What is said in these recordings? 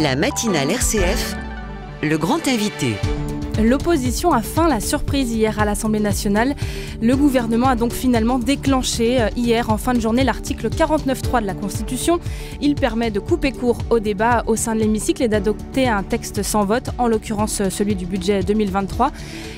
La matinale RCF, le grand invité. L'opposition a feint la surprise hier à l'Assemblée nationale. Le gouvernement a donc finalement déclenché hier en fin de journée l'article 49.3 de la Constitution. Il permet de couper court au débat au sein de l'hémicycle et d'adopter un texte sans vote, en l'occurrence celui du budget 2023.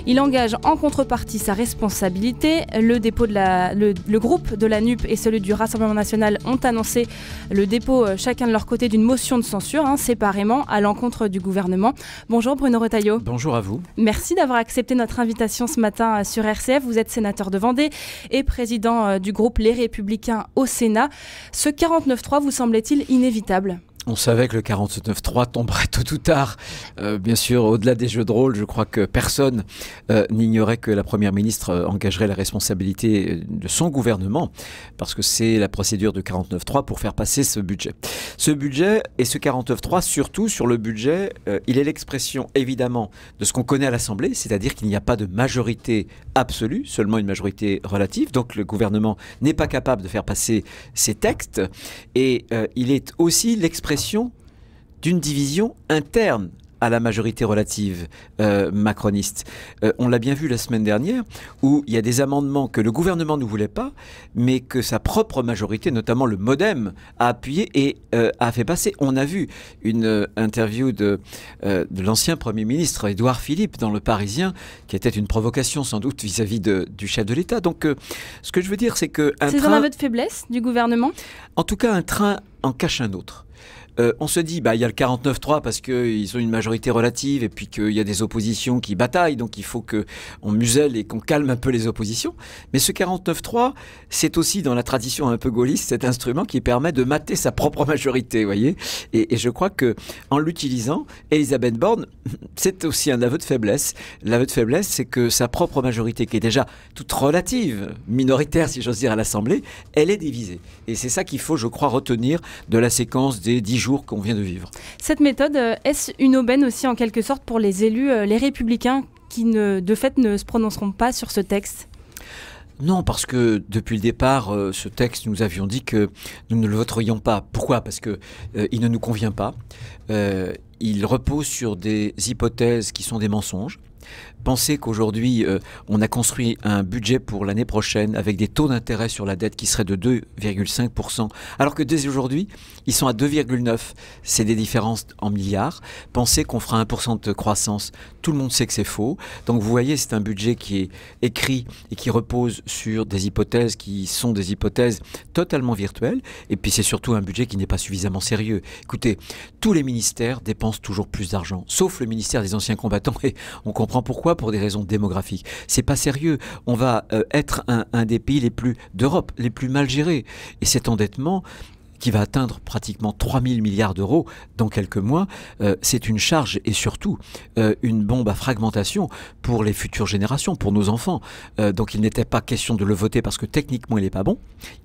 Il engage en contrepartie sa responsabilité. Le groupe de la NUP et celui du Rassemblement national ont annoncé le dépôt chacun de leur côté d'une motion de censure, séparément à l'encontre du gouvernement. Bonjour Bruno Retailleau. Bonjour à vous. Merci d'avoir accepté notre invitation ce matin sur RCF. Vous êtes sénateur de Vendée et président du groupe Les Républicains au Sénat. Ce 49.3 vous semblait-il inévitable ? On savait que le 49.3 tomberait tôt ou tard. Bien sûr, au-delà des jeux de rôle, je crois que personne n'ignorait que la Première ministre engagerait la responsabilité de son gouvernement, parce que c'est la procédure de 49.3 pour faire passer ce budget. Ce budget et ce 49.3, surtout sur le budget, il est l'expression évidemment de ce qu'on connaît à l'Assemblée, c'est-à-dire qu'il n'y a pas de majorité absolue, seulement une majorité relative. Donc le gouvernement n'est pas capable de faire passer ces textes. Et il est aussi l'expression d'une division interne à la majorité relative macroniste. On l'a bien vu la semaine dernière, où il y a des amendements que le gouvernement ne voulait pas, mais que sa propre majorité, notamment le MoDem, a appuyé et a fait passer. On a vu une interview de l'ancien Premier ministre, Édouard Philippe, dans Le Parisien, qui était une provocation sans doute vis-à-vis du chef de l'État. Donc ce que je veux dire, c'est que... C'est un aveu de faiblesse du gouvernement ? En tout cas, un train en cache un autre. On se dit, il y a le 49.3 parce qu'ils ont une majorité relative et puis qu'il y a des oppositions qui bataillent, donc il faut qu'on muselle et qu'on calme un peu les oppositions. Mais ce 49.3, c'est aussi dans la tradition un peu gaulliste cet instrument qui permet de mater sa propre majorité, vous voyez. Et je crois qu'en l'utilisant, Elisabeth Borne, c'est aussi un aveu de faiblesse. L'aveu de faiblesse, c'est que sa propre majorité, qui est déjà toute relative, minoritaire si j'ose dire à l'Assemblée, elle est divisée. Et c'est ça qu'il faut, je crois, retenir de la séquence des 10 jours qu'on vient de vivre. Cette méthode, est-ce une aubaine aussi en quelque sorte pour les élus, les républicains qui de fait ne se prononceront pas sur ce texte ? Non, parce que depuis le départ, ce texte, nous avions dit que nous ne le voterions pas. Pourquoi ? Parce qu'il ne nous convient pas. Il repose sur des hypothèses qui sont des mensonges. Pensez qu'aujourd'hui, on a construit un budget pour l'année prochaine avec des taux d'intérêt sur la dette qui seraient de 2,5%, alors que dès aujourd'hui, ils sont à 2,9%. C'est des différences en milliards. Pensez qu'on fera 1% de croissance. Tout le monde sait que c'est faux. Donc vous voyez, c'est un budget qui est écrit et qui repose sur des hypothèses qui sont des hypothèses totalement virtuelles. Et puis c'est surtout un budget qui n'est pas suffisamment sérieux. Écoutez, tous les ministères dépensent toujours plus d'argent, sauf le ministère des anciens combattants. Et on comprend pourquoi, pour des raisons démographiques. C'est pas sérieux. On va être un des pays d'Europe les plus mal gérés. Et cet endettement qui va atteindre pratiquement 3 000 milliards d'euros dans quelques mois, c'est une charge et surtout une bombe à fragmentation pour les futures générations, pour nos enfants. Donc il n'était pas question de le voter parce que techniquement il n'est pas bon,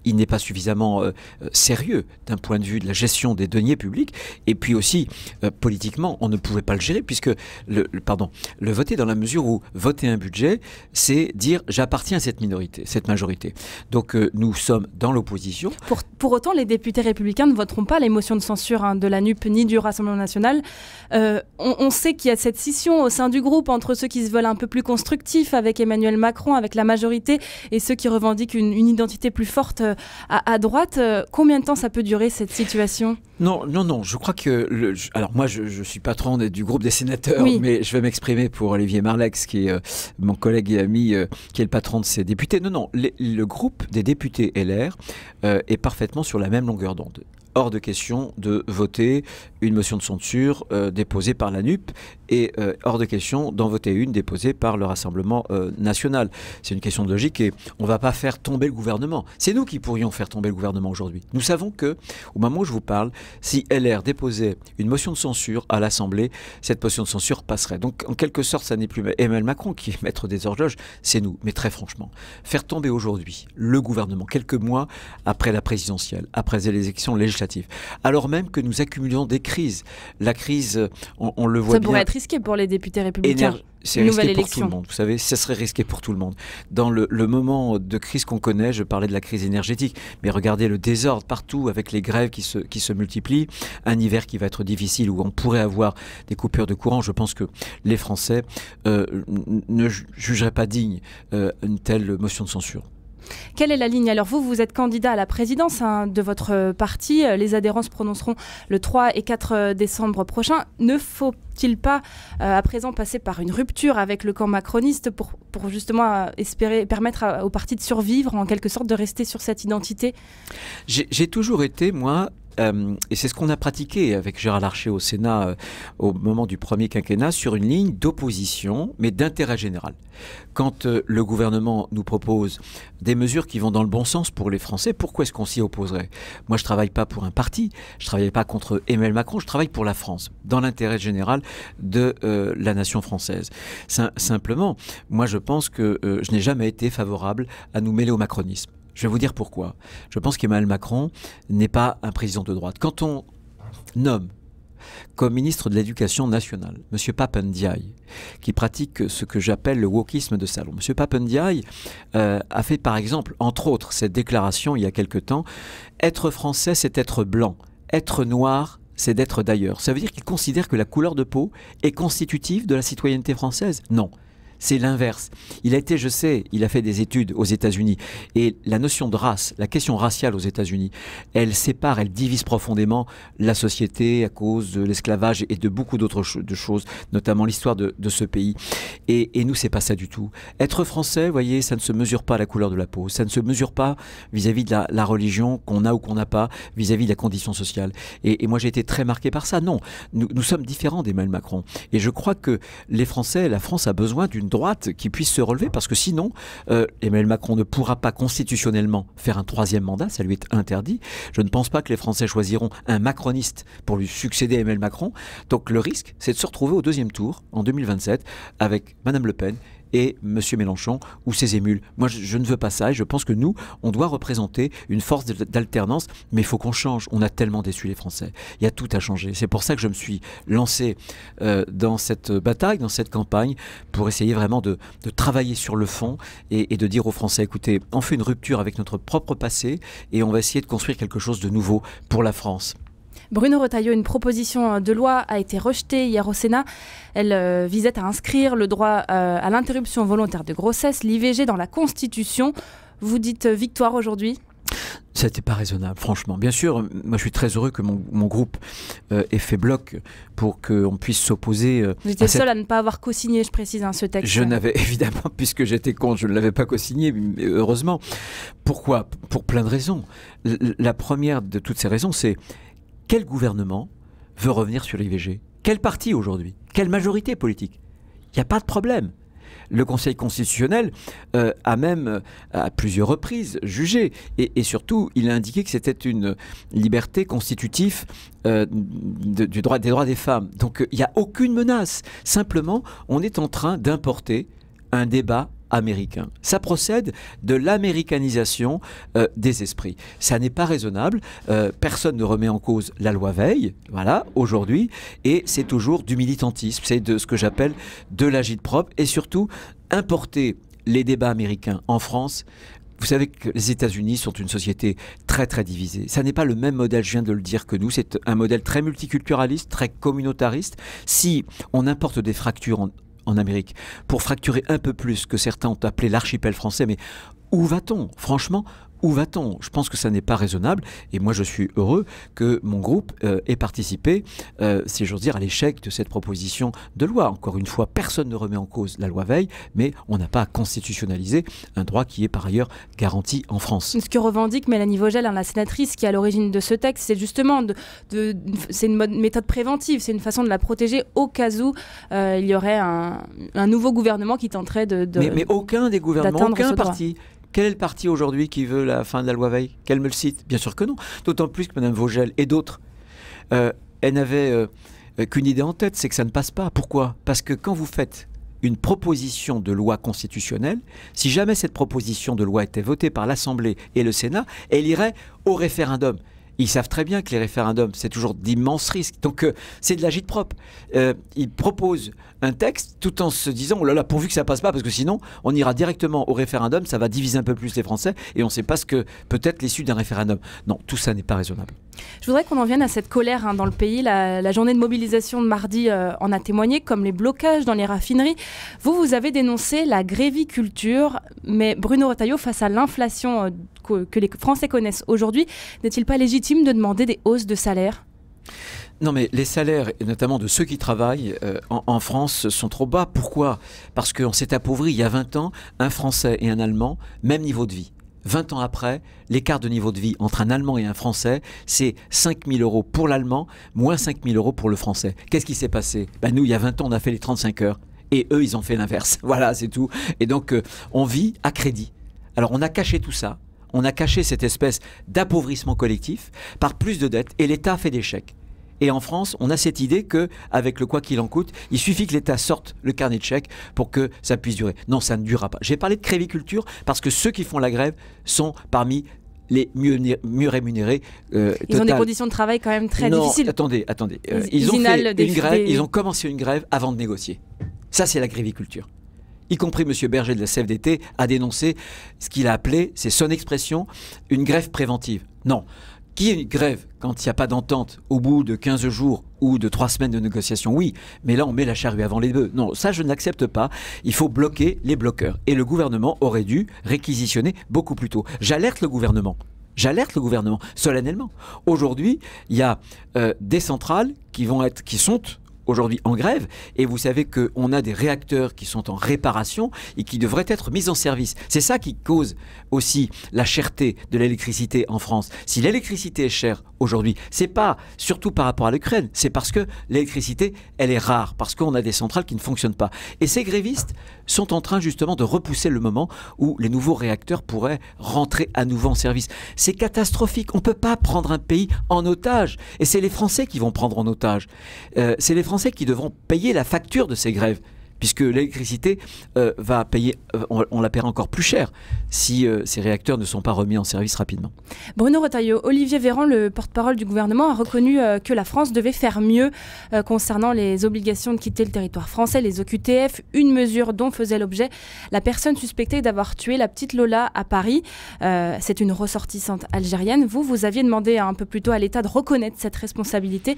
il n'est pas suffisamment sérieux d'un point de vue de la gestion des deniers publics, et puis aussi politiquement on ne pouvait pas le gérer puisque le voter dans la mesure où voter un budget, c'est dire j'appartiens à cette minorité, cette majorité. Donc nous sommes dans l'opposition. Pour autant, les députés républicains ne voteront pas les motions de censure de la NUP ni du Rassemblement national. On sait qu'il y a cette scission au sein du groupe entre ceux qui se veulent un peu plus constructifs avec Emmanuel Macron, avec la majorité, et ceux qui revendiquent une identité plus forte à droite. Combien de temps ça peut durer cette situation ? Non, je crois que... alors moi, je suis patron du groupe des sénateurs, oui. Mais je vais m'exprimer pour Olivier Marleix, qui est mon collègue et ami, qui est le patron de ces députés. Non, le groupe des députés LR est parfaitement sur la même longueur d'onde. Hors de question de voter une motion de censure déposée par la NUP et hors de question d'en voter une déposée par le Rassemblement national. C'est une question de logique et on ne va pas faire tomber le gouvernement. C'est nous qui pourrions faire tomber le gouvernement aujourd'hui. Nous savons que, au moment où je vous parle, si LR déposait une motion de censure à l'Assemblée, cette motion de censure passerait. Donc en quelque sorte, ça n'est plus Emmanuel Macron qui est maître des horloges, c'est nous. Mais très franchement, faire tomber aujourd'hui le gouvernement, quelques mois après la présidentielle, après les élections législatives, législatif. Alors même que nous accumulons des crises. La crise, on le voit bien. Ça pourrait être risqué pour les députés républicains. C'est risqué pour tout le monde, vous savez, ça serait risqué pour tout le monde. Dans le moment de crise qu'on connaît, je parlais de la crise énergétique, mais regardez le désordre partout avec les grèves qui se multiplient, un hiver qui va être difficile où on pourrait avoir des coupures de courant. Je pense que les Français ne jugeraient pas digne une telle motion de censure. Quelle est la ligne? Alors vous êtes candidat à la présidence de votre parti. Les adhérents se prononceront le 3 et 4 décembre prochain. Ne faut-il pas à présent passer par une rupture avec le camp macroniste pour justement espérer permettre au parti de survivre, en quelque sorte de rester sur cette identité? J'ai toujours été, moi, et c'est ce qu'on a pratiqué avec Gérard Larcher au Sénat au moment du premier quinquennat, sur une ligne d'opposition, mais d'intérêt général. Quand le gouvernement nous propose des mesures qui vont dans le bon sens pour les Français, pourquoi est-ce qu'on s'y opposerait? Moi, je ne travaille pas pour un parti, je ne travaille pas contre Emmanuel Macron, je travaille pour la France, dans l'intérêt général de la nation française. Simplement, moi, je pense que je n'ai jamais été favorable à nous mêler au macronisme. Je vais vous dire pourquoi. Je pense qu'Emmanuel Macron n'est pas un président de droite. Quand on nomme comme ministre de l'Éducation nationale M. Pape Ndiaye, qui pratique ce que j'appelle le wokisme de salon. M. Pape Ndiaye a fait par exemple, entre autres, cette déclaration il y a quelque temps, « Être français, c'est être blanc. Être noir, c'est d'être d'ailleurs ». Ça veut dire qu'il considère que la couleur de peau est constitutive de la citoyenneté française? Non. C'est l'inverse. Il a été, je sais, il a fait des études aux États-Unis. Et la notion de race, la question raciale aux États-Unis, elle sépare, elle divise profondément la société à cause de l'esclavage et de beaucoup d'autres choses, notamment l'histoire de ce pays. Et nous, c'est pas ça du tout. Être français, vous voyez, ça ne se mesure pas à la couleur de la peau. Ça ne se mesure pas vis-à-vis de la religion qu'on a ou qu'on n'a pas, vis-à-vis de la condition sociale. Et moi, j'ai été très marqué par ça. Non, nous sommes différents d'Emmanuel Macron. Et je crois que les Français, la France a besoin d'une droite qui puisse se relever, parce que sinon Emmanuel Macron ne pourra pas constitutionnellement faire un troisième mandat, ça lui est interdit. Je ne pense pas que les Français choisiront un macroniste pour lui succéder à Emmanuel Macron. Donc le risque, c'est de se retrouver au deuxième tour en 2027 avec Madame Le Pen et M. Mélenchon ou ses émules. Moi, je ne veux pas ça, et je pense que nous, on doit représenter une force d'alternance, mais il faut qu'on change. On a tellement déçu les Français. Il y a tout à changer. C'est pour ça que je me suis lancé dans cette bataille, dans cette campagne, pour essayer vraiment de travailler sur le fond et de dire aux Français, écoutez, on fait une rupture avec notre propre passé et on va essayer de construire quelque chose de nouveau pour la France. Bruno Retailleau, une proposition de loi a été rejetée hier au Sénat. Elle visait à inscrire le droit à l'interruption volontaire de grossesse, l'IVG, dans la Constitution. Vous dites victoire aujourd'hui ? Ça n'était pas raisonnable, franchement. Bien sûr, moi je suis très heureux que mon groupe ait fait bloc pour qu'on puisse s'opposer. Vous étiez seul à ne pas avoir co-signé, je précise, ce texte. Je n'avais, évidemment, puisque j'étais contre, je ne l'avais pas co-signé, mais heureusement. Pourquoi? Pour plein de raisons. La première de toutes ces raisons, c'est quel gouvernement veut revenir sur l'IVG? Quel parti aujourd'hui? Quelle majorité politique? Il n'y a pas de problème. Le Conseil constitutionnel a même, à plusieurs reprises, jugé. Et surtout, il a indiqué que c'était une liberté constitutive des droits des femmes. Donc, il n'y a aucune menace. Simplement, on est en train d'importer un débat américain. Ça procède de l'américanisation des esprits. Ça n'est pas raisonnable. Personne ne remet en cause la loi Veil, voilà, aujourd'hui, et c'est toujours du militantisme. C'est de ce que j'appelle de l'agit-prop, et surtout importer les débats américains en France. Vous savez que les États-Unis sont une société très très divisée. Ça n'est pas le même modèle, je viens de le dire, que nous. C'est un modèle très multiculturaliste, très communautariste. Si on importe des fractures en Amérique, pour fracturer un peu plus que certains ont appelé l'archipel français, mais où va-t-on? Franchement, où va-t-on? Je pense que ça n'est pas raisonnable, et moi je suis heureux que mon groupe ait participé, si j'ose dire, à l'échec de cette proposition de loi. Encore une fois, personne ne remet en cause la loi Veil, mais on n'a pas à constitutionnaliser un droit qui est par ailleurs garanti en France. Ce que revendique Mélanie Vogel, la sénatrice qui est à l'origine de ce texte, c'est justement c'est une méthode préventive, c'est une façon de la protéger au cas où il y aurait un nouveau gouvernement qui tenterait mais aucun des gouvernements, aucun parti. Quel est le parti aujourd'hui qui veut la fin de la loi Veil? Qu'elle me le cite? Bien sûr que non. D'autant plus que Mme Vogel et d'autres, elles n'avaient qu'une idée en tête, c'est que ça ne passe pas. Pourquoi? Parce que quand vous faites une proposition de loi constitutionnelle, si jamais cette proposition de loi était votée par l'Assemblée et le Sénat, elle irait au référendum. Ils savent très bien que les référendums, c'est toujours d'immenses risques. Donc, c'est de l'agit-prop. Ils proposent un texte tout en se disant, oh là là, pourvu que ça passe pas, parce que sinon, on ira directement au référendum, ça va diviser un peu plus les Français, et on ne sait pas ce que peut être l'issue d'un référendum. Non, tout ça n'est pas raisonnable. Je voudrais qu'on en vienne à cette colère dans le pays. La journée de mobilisation de mardi en a témoigné, comme les blocages dans les raffineries. Vous avez dénoncé la gréviculture, mais Bruno Retailleau, face à l'inflation que les Français connaissent aujourd'hui, n'est-il pas légitime de demander des hausses de salaire ? Non, mais les salaires, et notamment de ceux qui travaillent en France, sont trop bas. Pourquoi ? Parce qu'on s'est appauvri il y a 20 ans, un Français et un Allemand, même niveau de vie. 20 ans après, l'écart de niveau de vie entre un Allemand et un Français, c'est 5 000 € pour l'Allemand, moins 5 000 € pour le Français. Qu'est-ce qui s'est passé ? Nous, il y a 20 ans, on a fait les 35 heures. Et eux, ils ont fait l'inverse. Voilà, c'est tout. Et donc, on vit à crédit. Alors, on a caché tout ça. On a caché cette espèce d'appauvrissement collectif par plus de dettes. Et l'État fait des chèques. Et en France, on a cette idée qu'avec le quoi qu'il en coûte, il suffit que l'État sorte le carnet de chèques pour que ça puisse durer. Non, ça ne durera pas. J'ai parlé de gréviculture parce que ceux qui font la grève sont parmi les mieux rémunérés. Ils ont des conditions de travail quand même très difficiles. Attendez. Ils ont commencé une grève avant de négocier. Ça, c'est la gréviculture. Y compris M. Berger de la CFDT a dénoncé ce qu'il a appelé, c'est son expression, une grève préventive. Non. Qui est une grève quand il n'y a pas d'entente au bout de 15 jours ou de 3 semaines de négociation? Oui, mais là on met la charrue avant les bœufs. Non, ça je n'accepte pas. Il faut bloquer les bloqueurs. Et le gouvernement aurait dû réquisitionner beaucoup plus tôt. J'alerte le gouvernement solennellement. Aujourd'hui, il y a des centrales qui sont aujourd'hui en grève, et vous savez qu'on a des réacteurs qui sont en réparation et qui devraient être mis en service. C'est ça qui cause aussi la cherté de l'électricité en France. Si l'électricité est chère aujourd'hui, c'est pas surtout par rapport à l'Ukraine, c'est parce que l'électricité, elle est rare, parce qu'on a des centrales qui ne fonctionnent pas. Et ces grévistes sont en train justement de repousser le moment où les nouveaux réacteurs pourraient rentrer à nouveau en service. C'est catastrophique. On ne peut pas prendre un pays en otage. Et c'est les Français qui vont prendre en otage. C'est les Français qui devront payer la facture de ces grèves, puisque l'électricité va payer, on la paiera encore plus cher si ces réacteurs ne sont pas remis en service rapidement. Bruno Retailleau, Olivier Véran, le porte-parole du gouvernement, a reconnu que la France devait faire mieux concernant les obligations de quitter le territoire français, les OQTF, une mesure dont faisait l'objet la personne suspectée d'avoir tué la petite Lola à Paris. C'est une ressortissante algérienne. Vous aviez demandé un peu plus tôt à l'État de reconnaître cette responsabilité.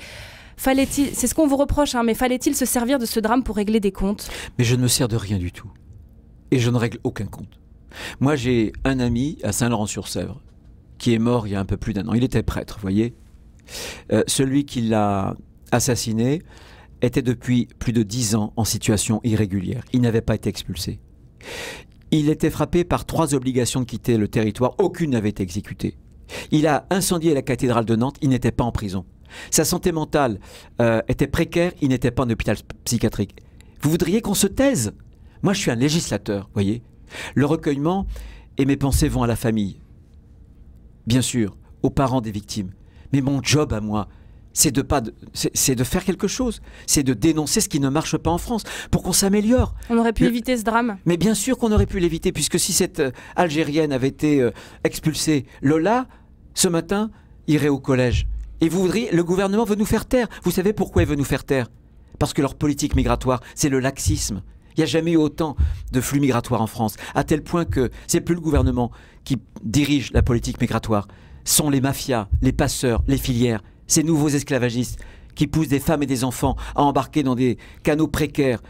C'est ce qu'on vous reproche, mais fallait-il se servir de ce drame pour régler des comptes? Mais je ne me sers de rien du tout. Et je ne règle aucun compte. Moi, j'ai un ami à Saint-Laurent-sur-Sèvre qui est mort il y a un peu plus d'1 an. Il était prêtre, vous voyez. Celui qui l'a assassiné était depuis plus de 10 ans en situation irrégulière. Il n'avait pas été expulsé. Il était frappé par 3 obligations de quitter le territoire. Aucune n'avait été exécutée. Il a incendié la cathédrale de Nantes. Il n'était pas en prison. Sa santé mentale était précaire, il n'était pas en hôpital psychiatrique. Vous voudriez qu'on se taise? Moi, je suis un législateur, voyez. Le recueillement et mes pensées vont à la famille. Bien sûr, aux parents des victimes. Mais mon job à moi, c'est de faire quelque chose. C'est de dénoncer ce qui ne marche pas en France pour qu'on s'améliore. On aurait pu éviter ce drame. Mais bien sûr qu'on aurait pu l'éviter, puisque si cette Algérienne avait été expulsée, Lola, ce matin, irait au collège. Et vous voudriez, le gouvernement veut nous faire taire. Vous savez pourquoi il veut nous faire taire? Parce que leur politique migratoire, c'est le laxisme. Il n'y a jamais eu autant de flux migratoires en France, à tel point que c'est plus le gouvernement qui dirige la politique migratoire. Ce sont les mafias, les passeurs, les filières, ces nouveaux esclavagistes qui poussent des femmes et des enfants à embarquer dans des canaux précaires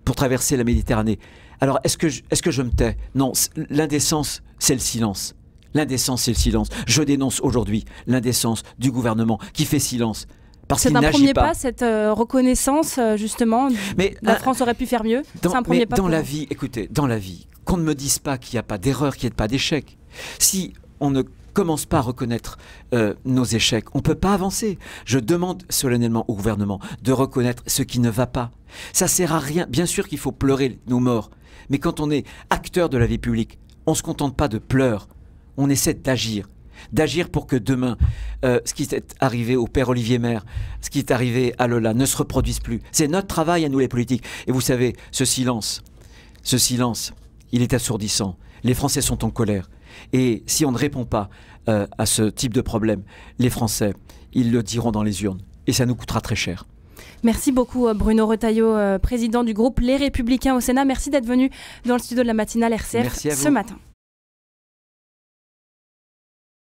pour traverser la Méditerranée. Alors, est-ce que je me tais? Non, l'indécence, c'est le silence. L'indécence, c'est le silence. Je dénonce aujourd'hui l'indécence du gouvernement qui fait silence. Parce qu'il n'agit pas. C'est un premier pas, cette reconnaissance, justement. Mais la France aurait pu faire mieux. C'est un premier pas. Dans la vie, écoutez, dans la vie, qu'on ne me dise pas qu'il n'y a pas d'erreur, qu'il n'y a pas d'échec. Si on ne commence pas à reconnaître nos échecs, on ne peut pas avancer. Je demande solennellement au gouvernement de reconnaître ce qui ne va pas. Ça ne sert à rien. Bien sûr qu'il faut pleurer nos morts. Mais quand on est acteur de la vie publique, on ne se contente pas de pleurer. On essaie d'agir pour que demain, ce qui est arrivé au père Olivier Maire, ce qui est arrivé à Lola, ne se reproduise plus. C'est notre travail à nous les politiques. Et vous savez, ce silence, il est assourdissant. Les Français sont en colère. Et si on ne répond pas à ce type de problème, les Français, ils le diront dans les urnes. Et ça nous coûtera très cher. Merci beaucoup Bruno Retailleau, président du groupe Les Républicains au Sénat. Merci d'être venu dans le studio de la matinale RCF ce matin.